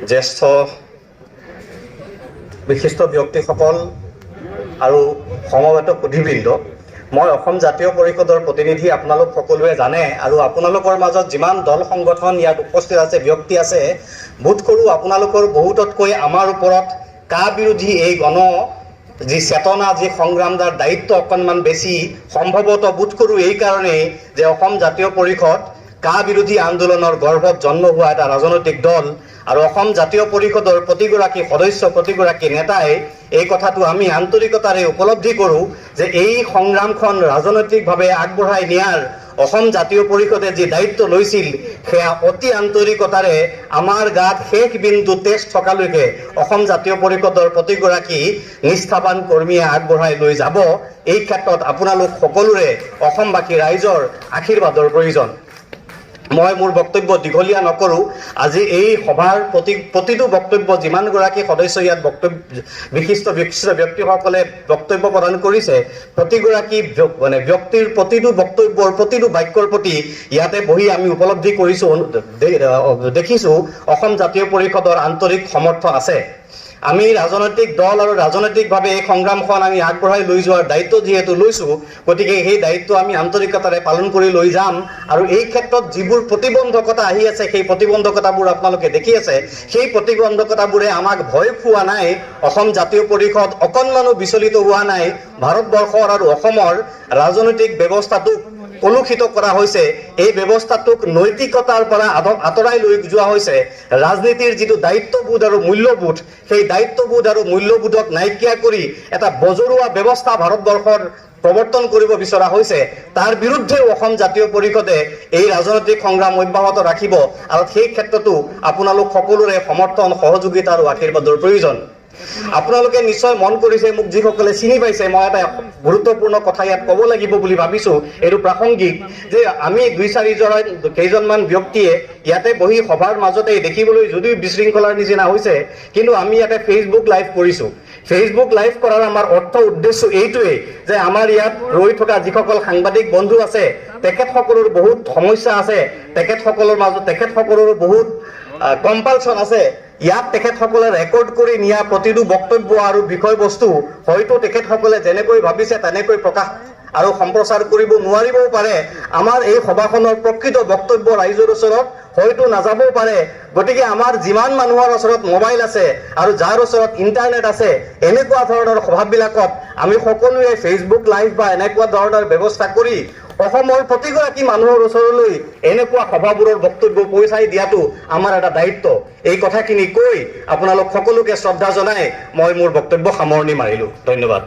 জ্যেষ্ঠ বিশিষ্ট ব্যক্তিসকল আৰু সমবেত সুধীবৃন্দ, মই অসম জাতীয় পৰিষদৰ প্ৰতিনিধি। আপোনালোক সকলোৱে জানে আৰু আপোনালোকৰ মাজত যিমান দল সংগঠন ইয়াত উপস্থিত আছে, ব্যক্তি আছে, বোধ কৰোঁ আপোনালোকৰ বহুততকৈ আমাৰ ওপৰত কা বিৰোধী এই যি চেতনা, যি সংগ্ৰামদাৰ দায়িত্ব অকণমান বেছি। সম্ভৱতঃ বোধ কৰোঁ এই কাৰণেই যে অসম জাতীয় পৰিষদ কা বিৰোধী আন্দোলনৰ গৰ্ভত জন্ম হোৱা এটা ৰাজনৈতিক দল আৰু অসম জাতীয় পৰিষদৰ প্ৰতিগৰাকী সদস্য, প্ৰতিগৰাকী নেতাই এই কথাটো আমি আন্তৰিকতাৰে উপলব্ধি কৰোঁ যে এই সংগ্ৰামখন ৰাজনৈতিকভাৱে আগবঢ়াই নিয়াৰ অসম জাতীয় পৰিষদে যি দায়িত্ব লৈছিল, সেয়া অতি আন্তৰিকতাৰে আমাৰ গাত শেষ বিন্দু তেজ থকালৈকে অসম জাতীয় পৰিষদৰ প্ৰতিগৰাকী নিষ্ঠাবান কৰ্মীয়ে আগবঢ়াই লৈ যাব। এই ক্ষেত্ৰত আপোনালোক সকলোৰে, অসমবাসী ৰাইজৰ আশীৰ্বাদৰ প্ৰয়োজন। মই মোৰ বক্তব্য দীঘলীয়া নকৰোঁ। আজি এই সভাৰ প্ৰতিটো বক্তব্য যিমানগৰাকী সদস্য ইয়াত বিশিষ্ট ব্যক্তিসকলে বক্তব্য প্ৰদান কৰিছে, প্ৰতিগৰাকী ব্যক্তিৰ প্ৰতিটো বক্তব্যৰ, প্ৰতিটো বাক্যৰ প্ৰতি ইয়াতে বহি আমি উপলব্ধি কৰিছোঁ, দেখিছোঁ অসম জাতীয় পৰিষদৰ আন্তৰিক সমৰ্থন আছে। আমি ৰাজনৈতিক দল আৰু ৰাজনৈতিকভাৱে এই সংগ্ৰামখন আমি আগবঢ়াই লৈ যোৱাৰ দায়িত্ব যিহেতু লৈছোঁ, গতিকে সেই দায়িত্ব আমি আন্তৰিকতাৰে পালন কৰি লৈ যাম। আৰু এই ক্ষেত্ৰত যিবোৰ প্ৰতিবন্ধকতা আহি আছে, সেই প্ৰতিবন্ধকতাবোৰ আপোনালোকে দেখি আছে। সেই প্ৰতিবন্ধকতাবোৰে আমাক ভয় খোৱা নাই। অসম জাতীয় পৰিষদ অকণমানো বিচলিত হোৱা নাই। ভাৰতবৰ্ষৰ আৰু অসমৰ ৰাজনৈতিক ব্যৱস্থাটোক কলুষিত কৰা হৈছে। এই ব্যৱস্থাটোক নৈতিকতাৰ পৰা আঁতৰাই লৈ যোৱা হৈছে। ৰাজনীতিৰ যিটো দায়িত্ববোধ আৰু মূল্যবোধ, সেই দায়িত্ববোধ আৰু মূল্যবোধক নাইকিয়া কৰি এটা বজৰুৱা ব্যৱস্থা ভাৰতবৰ্ষৰ প্ৰৱৰ্তন কৰিব বিচৰা হৈছে। তাৰ বিৰুদ্ধেও অসম জাতীয় পৰিষদে এই ৰাজনৈতিক সংগ্ৰাম অব্যাহত ৰাখিব আৰু সেই ক্ষেত্ৰতো আপোনালোক সকলোৰে সমৰ্থন, সহযোগিতা আৰু আশীৰ্বাদৰ প্ৰয়োজন। আপোনালোকে নিশ্চয় মন কৰিছে, মোক যিসকলে চিনি পাইছে, মই এটা গুৰুত্বপূৰ্ণ কথা ইয়াত ক'ব লাগিব বুলি ভাবিছোঁ, এইটো প্ৰাসংগিক, যে আমি কেইজনমান ব্যক্তিয়ে ইয়াতে বহি সভাৰ মাজতে দেখিবলৈ যদিও বিশৃংখলাৰ নিচিনা হৈছে, কিন্তু আমি ইয়াতে ফেচবুক লাইভ কৰিছোঁ। ফেচবুক লাইভ কৰাৰ আমাৰ অৰ্থ উদ্দেশ্য এইটোৱেই যে আমাৰ ইয়াত ৰৈ থকা যিসকল সাংবাদিক বন্ধু আছে, তেখেতসকলৰ বহুত সমস্যা আছে, তেখেতসকলৰ বহুত কম্পালচন আছে। ইয়াত তেখেতসকলে ৰেকৰ্ড কৰি নিয়া প্ৰতিটো বক্তব্য আৰু বিষয়বস্তু হয়তো তেখেতসকলে যেনেকৈ ভাবিছে তেনেকৈ প্ৰকাশ আৰু সম্প্ৰচাৰ কৰিব নোৱাৰিবও পাৰে। আমাৰ এই সভাখনৰ প্ৰকৃত বক্তব্য ৰাইজৰ ওচৰত হয়তো নাযাবও পাৰে। গতিকে আমাৰ যিমান মানুহৰ ওচৰত মোবাইল আছে আৰু যাৰ ওচৰত ইণ্টাৰনেট আছে, এনেকুৱা ধৰণৰ সভাবিলাকত আমি সকলোৱে ফেচবুক লাইভ বা এনেকুৱা ধৰণৰ ব্যৱস্থা কৰি অসমৰ প্ৰতিগৰাকী মানুহৰ ওচৰলৈ এনেকুৱা সভাবোৰৰ বক্তব্য পৌঁছাই দিয়াটো আমাৰ এটা দায়িত্ব। এই কথাখিনি কৈ আপোনালোক সকলোকে শ্ৰদ্ধা জনাই মই মোৰ বক্তব্য সামৰণি মাৰিলোঁ। ধন্যবাদ।